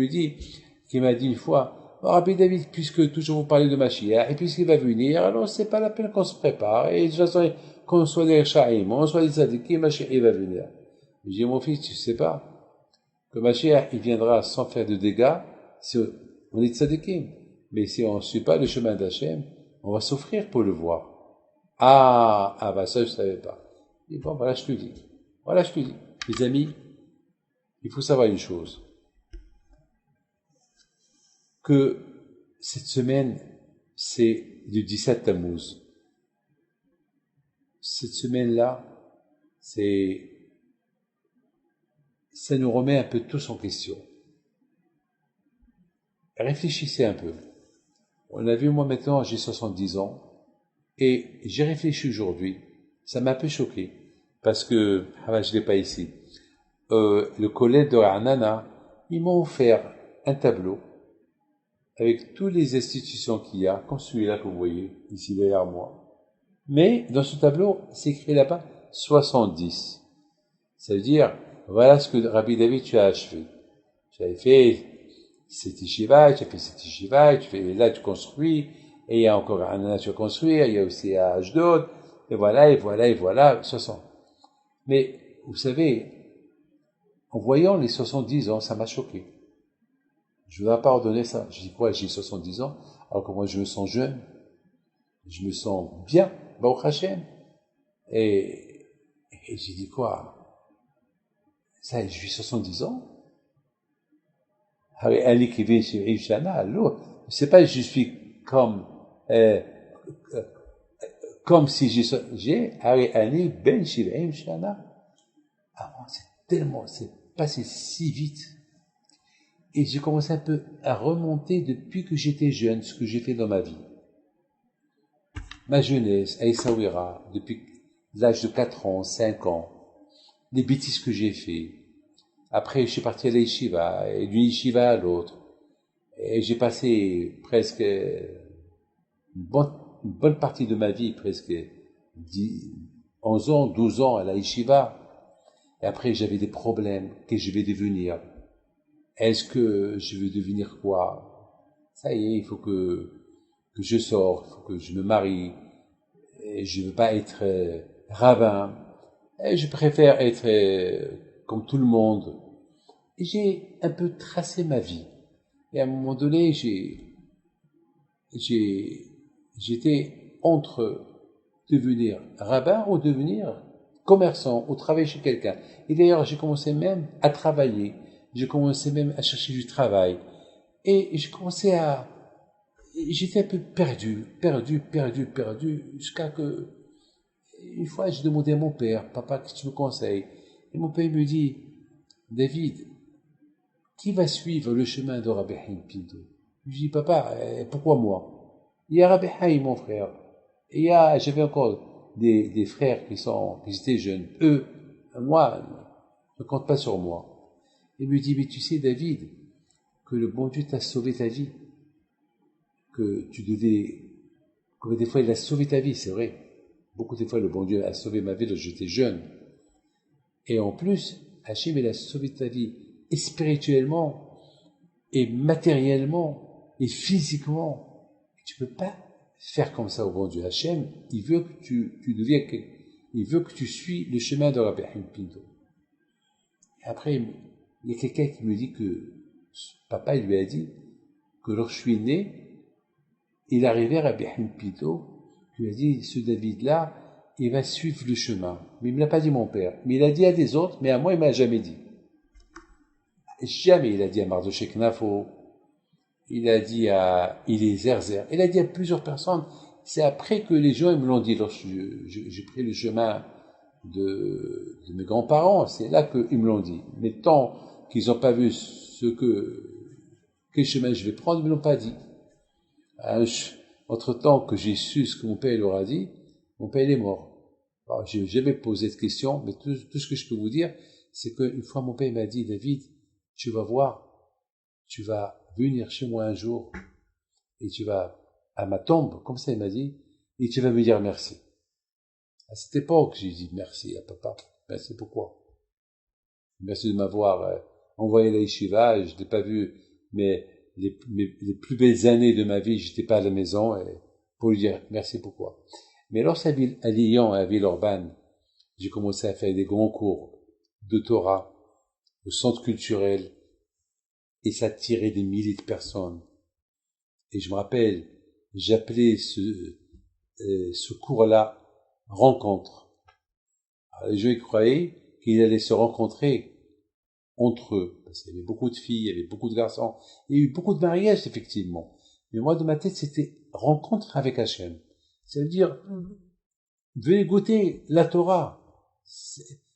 m'a dit une fois, oh, Rabbi David, puisque toujours vous parlez de Mashiach, et puisqu'il va venir, alors c'est pas la peine qu'on se prépare, et de toute façon, qu'on soit des Rechaim, on soit des Tzadikim, Mashiach, il va venir. Je dis, mon fils, tu sais pas, que Mashiach, il viendra sans faire de dégâts, si on est Tzadikim. Mais si on ne suit pas le chemin d'Hachem, on va souffrir pour le voir. Bah ça, je savais pas. Et bon, voilà, je te dis. Les amis, il faut savoir une chose. Que cette semaine, c'est du 17 Tammuz. Cette semaine-là, ça nous remet un peu tous en question. Réfléchissez un peu. On a vu, moi maintenant, j'ai 70 ans, et j'ai réfléchi aujourd'hui. Ça m'a un peu choqué, parce que, je l'ai pas ici. Le collège de Ranana, ils m'ont offert un tableau avec toutes les institutions qu'il y a, comme celui-là que vous voyez ici derrière moi. Mais dans ce tableau, c'est écrit là-bas 70. Ça veut dire, voilà ce que Rabbi David tu as achevé. Tu avais fait cette yeshiva, tu as fait cette yeshiva, là tu construis, et il y a encore un tu vas construire, il y a aussi à Ashdod, et voilà, 60. Mais, vous savez, en voyant les 70 ans, ça m'a choqué. Je ne voudrais pas ordonner ça. Je dis quoi, j'ai 70 ans, alors que moi je me sens jeune, je me sens bien, Baruch Hashem. Et j'ai dit quoi? Ça, je vis 70 ans. C'est pas je suis comme si j'ai Ani Ben Shiv'im Shana. C'est passé si vite. Et j'ai commencé un peu à remonter depuis que j'étais jeune, ce que j'ai fait dans ma vie. Ma jeunesse, à Essaouira, depuis l'âge de 4 ans, 5 ans, les bêtises que j'ai fait. Après, je suis parti à la yeshiva, et d'une yeshiva à l'autre. Et j'ai passé presque une bonne partie de ma vie, presque 11 ans, 12 ans à la yeshiva. Et après, j'avais des problèmes. Qu'est-ce que je vais devenir? Est-ce que je vais devenir quoi? Ça y est, il faut que je sorte, il faut que je me marie. Et je ne veux pas être rabbin. Et je préfère être comme tout le monde. Et j'ai un peu tracé ma vie. Et à un moment donné, j'étais entre devenir rabbin ou devenir commerçant ou travailler chez quelqu'un. Et d'ailleurs, j'ai commencé même à travailler. J'ai commencé même à chercher du travail. Et j'ai commencé à... J'étais un peu perdu, jusqu'à que... Une fois, j'ai demandé à mon père, papa, qu'est-ce que tu me conseilles? Et mon père me dit, David, qui va suivre le chemin de Rabbi Haïm Pinto? Je lui dis, papa, pourquoi moi? Il y a Rabbi Haïm, mon frère. Et j'avais encore des frères qui étaient jeunes. Eux, moi, ne compte pas sur moi. Il me dit, mais tu sais, David, que le bon Dieu t'a sauvé ta vie. Que des fois il a sauvé ta vie, c'est vrai. Beaucoup de fois, le bon Dieu a sauvé ma vie lorsque j'étais jeune. Et en plus, Hachem, il a sauvé ta vie, et spirituellement, et matériellement, et physiquement. Tu peux pas faire comme ça au bon Dieu. Hachem, il veut que tu deviens, il veut que tu suis le chemin de Rabbi Haïm Pinto. Et après, il y a quelqu'un qui me dit que papa, il lui a dit que lorsque je suis né, il arrivait à Rabbi Haïm Pinto. Il lui a dit, ce David-là, il va suivre le chemin. Mais il ne me l'a pas dit mon père. Mais il a dit à des autres, mais à moi, il ne m'a jamais dit. Jamais. Il a dit à Mardoché Knafo, il a dit à Eliezer, il a dit à plusieurs personnes. C'est après que les gens ils me l'ont dit, lorsque j'ai pris le chemin de mes grands-parents, c'est là qu'ils me l'ont dit. Mais tant qu'ils n'ont pas vu quel chemin je vais prendre, ils ne me l'ont pas dit. Entre-temps que j'ai su ce que mon père leur a dit, mon père est mort. Alors, je n'ai jamais posé cette question, mais tout ce que je peux vous dire, c'est qu'une fois mon père m'a dit, David, tu vas voir, tu vas venir chez moi un jour, et tu vas à ma tombe, comme ça il m'a dit, et tu vas me dire merci. À cette époque, j'ai dit merci à papa. Merci pourquoi? Merci de m'avoir envoyé à la yeshiva, je n'ai pas vu, mais les plus belles années de ma vie, j'étais pas à la maison, et pour lui dire merci pourquoi. Mais lorsqu'à Lyon, à Villeurbanne, j'ai commencé à faire des grands cours de Torah au centre culturel, et ça tirait des milliers de personnes. Et je me rappelle, j'appelais ce cours-là rencontre. Alors, les gens y croyaient qu'ils allaient se rencontrer entre eux, parce qu'il y avait beaucoup de filles, il y avait beaucoup de garçons, il y a eu beaucoup de mariages, effectivement. Mais moi, dans ma tête, c'était rencontre avec Hachem. Ça veut dire, venez goûter la Torah.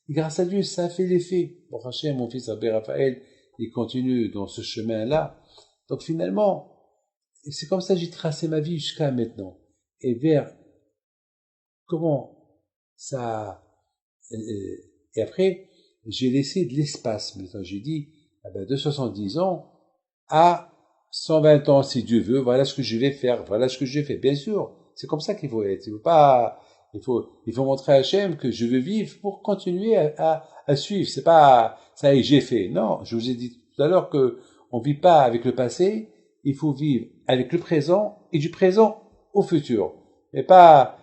Et grâce à Dieu, ça a fait l'effet. Bon, Hachem, mon fils Abbé Raphaël, il continue dans ce chemin-là. Donc finalement, c'est comme ça que j'ai tracé ma vie jusqu'à maintenant. Et vers comment ça... Et après, j'ai laissé de l'espace. Maintenant, j'ai dit, de 70 ans à 120 ans, si Dieu veut, voilà ce que je vais faire, voilà ce que je fais. Bien sûr, c'est comme ça qu'il faut être. Il faut montrer à Hachem que je veux vivre pour continuer à suivre. C'est pas, ça y est, j'ai fait. Non, je vous ai dit tout à l'heure que on vit pas avec le passé, il faut vivre avec le présent et du présent au futur. Et pas,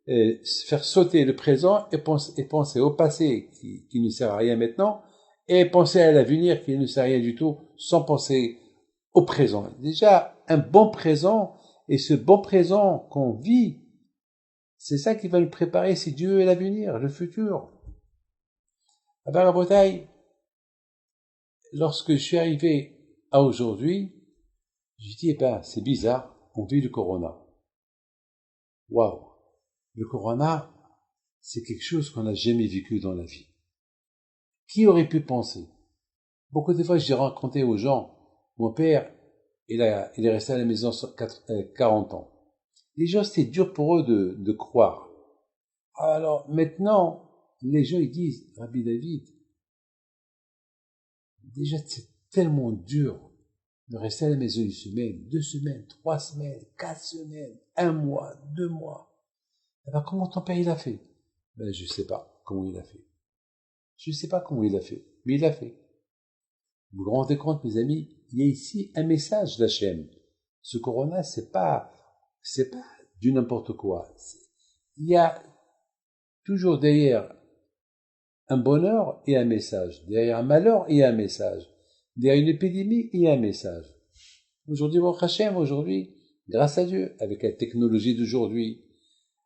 faire sauter le présent et penser au passé qui ne sert à rien maintenant et penser à l'avenir qui ne sert à rien du tout sans penser au présent. Déjà, un bon présent, et ce bon présent qu'on vit, c'est ça qui va nous préparer, si Dieu est l'avenir, le futur. À Barabotaï, lorsque je suis arrivé à aujourd'hui, j'ai dit, c'est bizarre, on vit le corona. Waouh! Le corona, c'est quelque chose qu'on n'a jamais vécu dans la vie. Qui aurait pu penser? Beaucoup de fois, j'ai raconté aux gens, mon père, il est resté à la maison 40 ans. Les gens, c'était dur pour eux de croire. Alors, maintenant, les gens, ils disent, Rabbi David, déjà, c'est tellement dur de rester à la maison une semaine, 2 semaines, 3 semaines, 4 semaines, 1 mois, 2 mois. Alors, comment ton père, il a fait? Ben, je sais pas comment il a fait. Je sais pas comment il a fait, mais il a fait. Vous vous rendez compte, mes amis, il y a ici un message d'Hachem. Ce corona, c'est pas du n'importe quoi. Il y a toujours derrière un bonheur et un message. Derrière un malheur et un message. Derrière une épidémie et un message. Aujourd'hui, Baruch Hashem, aujourd'hui, grâce à Dieu, avec la technologie d'aujourd'hui,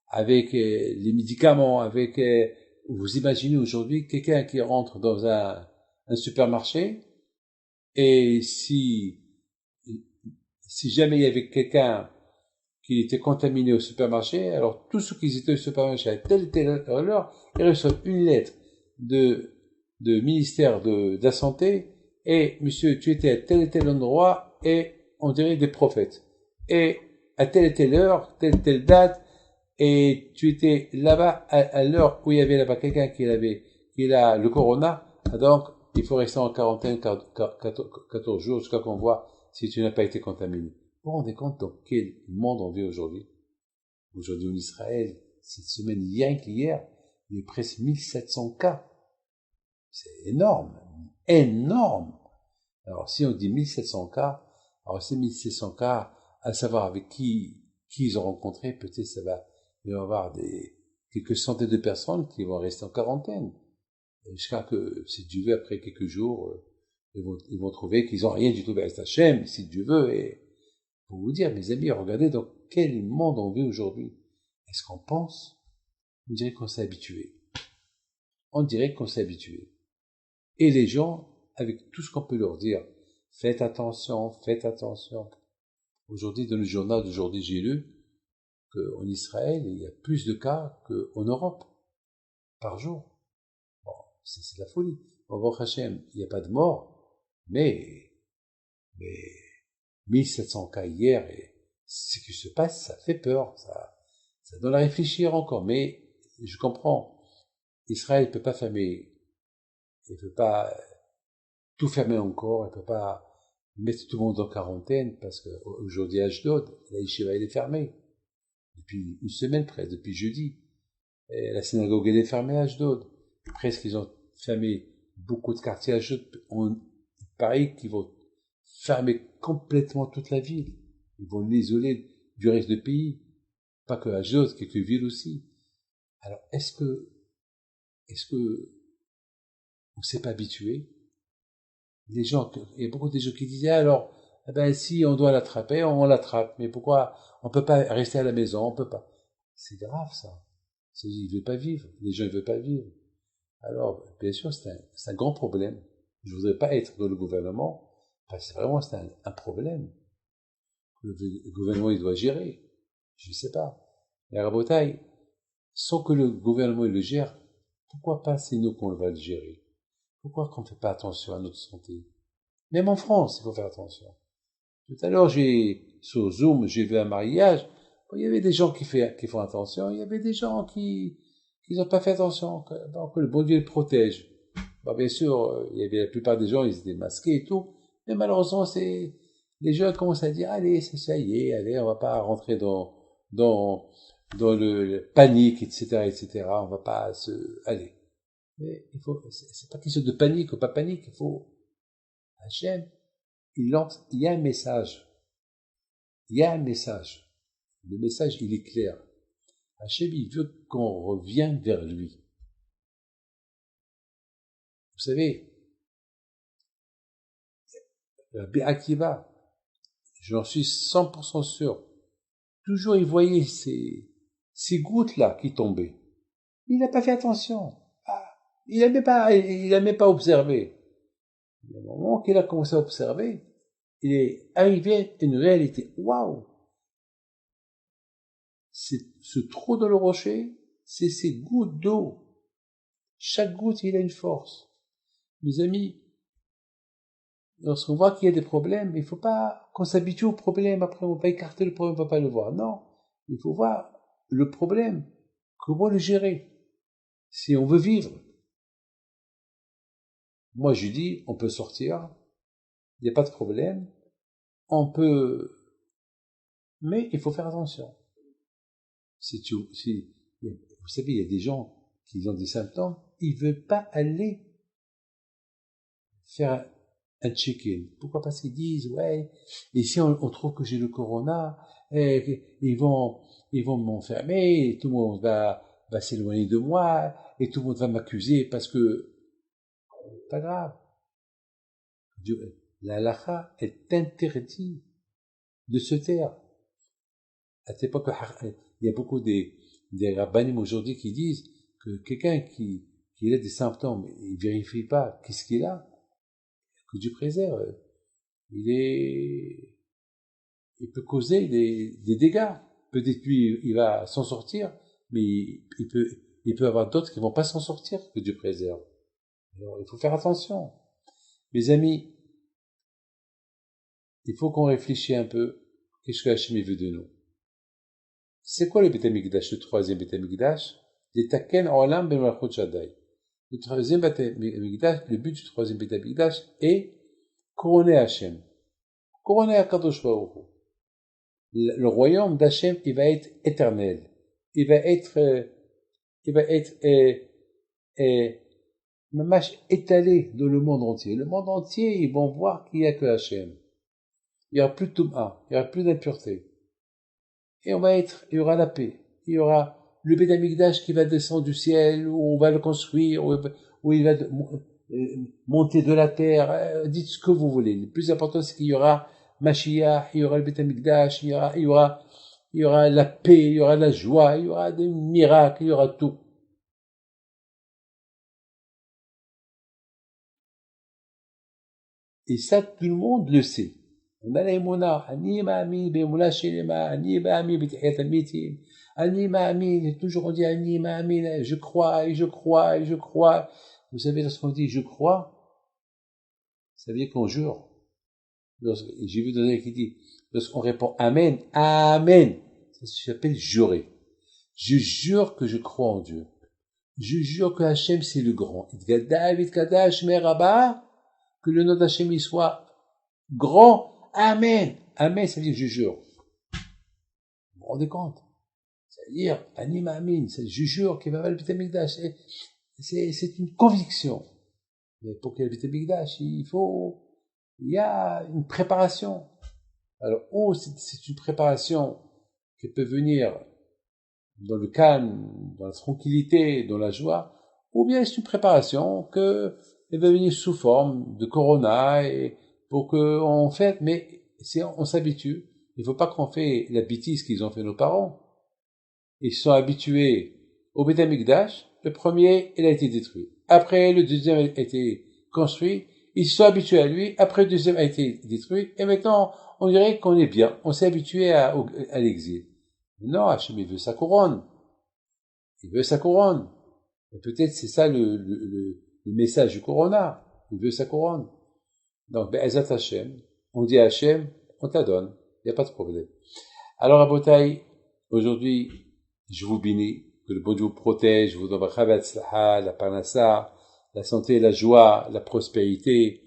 avec les médicaments, vous imaginez aujourd'hui quelqu'un qui rentre dans un supermarché et si jamais il y avait quelqu'un qui était contaminé au supermarché, alors tous ceux qui étaient au supermarché à telle et telle heure, ils reçoivent une lettre de ministère de la Santé, et monsieur, tu étais à tel et tel endroit, et on dirait des prophètes. Et à telle et telle heure, telle et telle date, et tu étais là-bas à l'heure où il y avait là-bas quelqu'un qui a le corona, donc il faut rester en quarantaine 14 jours jusqu'à qu'on voit si tu n'as pas été contaminé. Vous vous rendez compte dans quel monde on vit aujourd'hui? Aujourd'hui en Israël, cette semaine, rien qu'hier, il y a presque 1700 cas. C'est énorme, énorme. Alors si on dit 1700 cas, alors ces 1700 cas, à savoir avec qui ils ont rencontré, peut-être il va y avoir quelques centaines de personnes qui vont rester en quarantaine. Jusqu'à que, si Dieu veut, après quelques jours, ils vont trouver qu'ils n'ont rien du tout avec Hachem, si Dieu veut. Et pour vous dire, mes amis, regardez dans quel monde on vit aujourd'hui. Est-ce qu'on pense? On dirait qu'on s'est habitué. On dirait qu'on s'est habitué. Et les gens, avec tout ce qu'on peut leur dire, faites attention, faites attention. Aujourd'hui, dans le journal d'aujourd'hui, j'ai lu qu'en Israël, il y a plus de cas qu'en Europe, par jour. Bon, c'est de la folie. Baruch Hashem, il n'y a pas de mort, mais 1700 cas hier, et ce qui se passe, ça fait peur, ça donne à réfléchir encore, mais je comprends. Israël ne peut pas fermer, il ne peut pas tout fermer encore, il ne peut pas mettre tout le monde en quarantaine, parce qu'aujourd'hui à Ashdod, la yeshiva elle est fermée. Depuis une semaine presque, depuis jeudi. Et la synagogue elle est fermée à Ashdod. Presque ils ont fermé beaucoup de quartiers à Ashdod. Il paraît qu'ils vont fermer complètement toute la ville. Ils vont l'isoler du reste du pays. Pas que Ashdod, quelques villes aussi. Alors, est-ce que on s'est pas habitué? Il y a beaucoup de gens qui disaient, alors, eh ben, si on doit l'attraper, on l'attrape. Mais pourquoi on peut pas rester à la maison? On peut pas. C'est grave, ça. Ils veulent pas vivre. Les gens ne veulent pas vivre. Alors, bien sûr, c'est un grand problème. Je voudrais pas être dans le gouvernement, parce que vraiment, c'est un problème. Le gouvernement, il doit gérer. Je sais pas. La rabotaille, sans que le gouvernement il le gère, pourquoi pas c'est nous qu'on va le gérer? Pourquoi qu'on ne fait pas attention à notre santé? Même en France, il faut faire attention. Tout à l'heure, sur Zoom, j'ai vu un mariage. Bon, il y avait des gens qui font attention, il y avait des gens qui n'ont pas fait attention, donc le bon Dieu le protège. Bon, bien sûr, il y avait la plupart des gens, ils étaient masqués et tout, mais malheureusement, les gens commencent à dire, allez, ça y est, allez, on va pas rentrer dans le panique, etc., on va pas allez. Mais c'est pas question de panique ou pas panique, Hachem, il y a un message. Il y a un message. Le message, il est clair. Hachem, il veut qu'on revienne vers lui. Vous savez, Rabbi Akiva, j'en suis 100% sûr, toujours il voyait ces gouttes-là qui tombaient. Il n'a pas fait attention. Il n'a même pas observé. Au moment qu'il a commencé à observer, il est arrivé à une réalité. Waouh! C'est ce trou dans le rocher, c'est ces gouttes d'eau. Chaque goutte, il a une force. Mes amis, lorsqu'on voit qu'il y a des problèmes, il ne faut pas qu'on s'habitue au problème, après on va pas écarter le problème, on ne va pas le voir. Non, il faut voir le problème, comment le gérer, si on veut vivre. Moi je dis, on peut sortir, il n'y a pas de problème, on peut, mais il faut faire attention. Vous savez, il y a des gens qui ont des symptômes, ils ne veulent pas aller faire un check-in. Pourquoi? Parce qu'ils disent, ouais, ici on trouve que j'ai le corona, et ils vont m'enfermer, et tout le monde va s'éloigner de moi, et tout le monde va m'accuser parce que, pas grave. La halakha est interdit de se taire. À cette époque, il y a beaucoup des rabbinim aujourd'hui qui disent que quelqu'un qui a des symptômes, il vérifie pas qu'est-ce qu'il a, que Dieu préserve. Il peut causer des dégâts. Peut-être lui, il va s'en sortir, mais il peut avoir d'autres qui vont pas s'en sortir, que Dieu préserve. Alors, il faut faire attention. Mes amis, il faut qu'on réfléchisse un peu. Qu'est-ce que Hachem veut de nous? C'est quoi le Beth Amikdash, le troisième Beth Amikdash? L'Etaken Olam Ben Malchut Shaddai. Le troisième Beth Amikdash, le but du troisième Beth Amikdash est couronner Hachem. Couronner Akadosh Baruch Hu. Le royaume d'Hachem, il va être éternel. Il va être mamash étalé dans le monde entier. Le monde entier, ils vont voir qu'il n'y a que Hachem. Il n'y aura plus de Toum'a, il n'y aura plus d'impureté. Et il y aura la paix. Il y aura le Beth Amikdash qui va descendre du ciel, où on va le construire, où il va monter de la terre. Dites ce que vous voulez. Le plus important, c'est qu'il y aura Mashiach, il y aura le Beth Amikdash, il y aura la paix, il y aura la joie, il y aura des miracles, il y aura tout. Et ça, tout le monde le sait. On a l'émouna, ani ma'amin, be'emouna shelema, ani ma'amin, betihiyat al-mitim, ani ma'amin, toujours on dit ani ma'amin, je crois, et je crois, et je crois. Vous savez, lorsqu'on dit je crois, ça veut dire qu'on jure. J'ai vu dans un qui dit, lorsqu'on répond amen, amen, ça s'appelle jurer. Je jure que je crois en Dieu. Je jure que Hachem c'est le grand. Que le nom d'Hachem il soit grand. Amen. Amen, ça veut dire je jure. Vous vous rendez compte? Ça veut dire, Anim Amin, je jure qu'il va y avoir le Beth Amikdash. C'est une conviction. Mais pour qu'il y ait le Beth Amikdash, il y a une préparation. Alors, ou c'est une préparation qui peut venir dans le calme, dans la tranquillité, dans la joie, ou bien c'est une préparation qu'elle va venir sous forme de corona et pour qu'on fête, mais on s'habitue. Il ne faut pas qu'on fait la bêtise qu'ils ont fait nos parents. Ils sont habitués au Beth Amikdash. Le premier, il a été détruit. Après, le deuxième a été construit. Ils se sont habitués à lui. Après, le deuxième a été détruit. Et maintenant, on dirait qu'on est bien. On s'est habitué à l'exil. Non, Hachem, il veut sa couronne. Il veut sa couronne. Et peut-être c'est ça le message du corona. Il veut sa couronne. Donc, Be'ezat Hachem, on dit à Hachem, on te la donne. Il n'y a pas de problème. Alors, à Botaï, aujourd'hui, je vous bénis, que le bon Dieu vous protège, vous donne la parnassa, la santé, la joie, la prospérité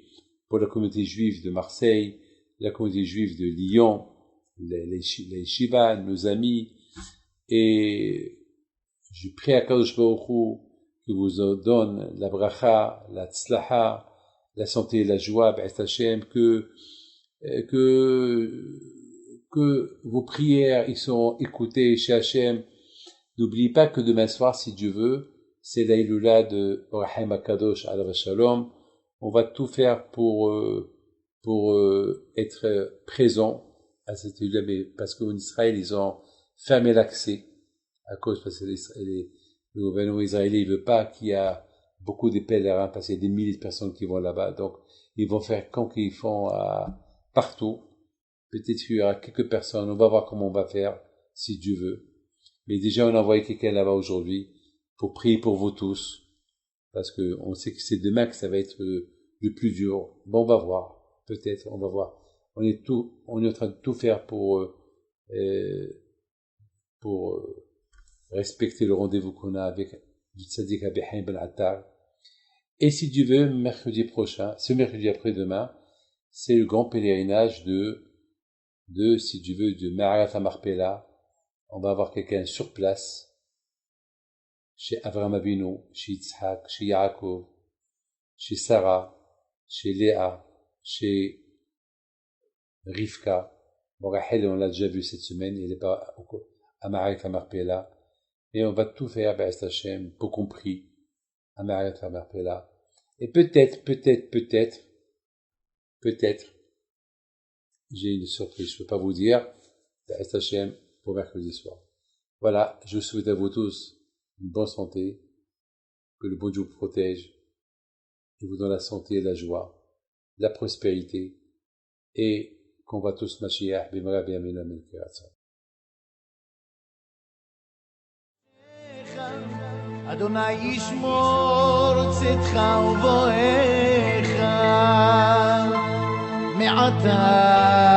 pour la communauté juive de Marseille, la communauté juive de Lyon, les Shiva, nos amis, et je prie à Kadosh Baruch Hu qui vous donne la bracha, la tzlaha, la santé et la joie, Be'ez Hashem, que vos prières, ils sont écoutées chez Hashem. N'oubliez pas que demain soir, si Dieu veut, c'est l'Aïloula de Rahim HaKadosh Alav Shalom. On va tout faire pour être présent à cette Aïloula, mais parce qu'en Israël, ils ont fermé l'accès parce que le gouvernement israélien ne veut pas qu'il y a beaucoup de pèlerins, parce qu'il y a des milliers de personnes qui vont là-bas. Donc, ils vont faire comme qu'ils font partout. Peut-être qu'il y aura quelques personnes. On va voir comment on va faire, si Dieu veut. Mais déjà, on a envoyé quelqu'un là-bas aujourd'hui pour prier pour vous tous. Parce que on sait que c'est demain que ça va être le plus dur. Bon, on va voir. peut-être, on va voir. On est en train de tout faire pour respecter le rendez-vous qu'on a avec du Tzaddik Rabbi Haim Ben Attar. Et si Dieu veut, mercredi prochain, ce mercredi après-demain, c'est le grand pèlerinage de si Dieu veut, de Ma'arat HaMarpela. On va avoir quelqu'un sur place, chez Avraham Avinu, chez Yitzhak, chez Yaakov, chez Sarah, chez Léa, chez Rivka. Bon, Rachel, on l'a déjà vu cette semaine, il est pas à Ma'arat HaMarpela. Et on va tout faire, Be'ez Hashem, pour compris, à Ma'arat HaMarpela. Et peut-être, j'ai une surprise, je peux pas vous dire, Be'ez Hashem, pour mercredi soir. Voilà, je vous souhaite à vous tous une bonne santé, que le bon Dieu vous protège, et vous donne la santé et la joie, la prospérité, et qu'on va tous Mashiach, Bimra B'Yamin Amen Kiratzon. אדוני ישמור צאתך ובואך מעתה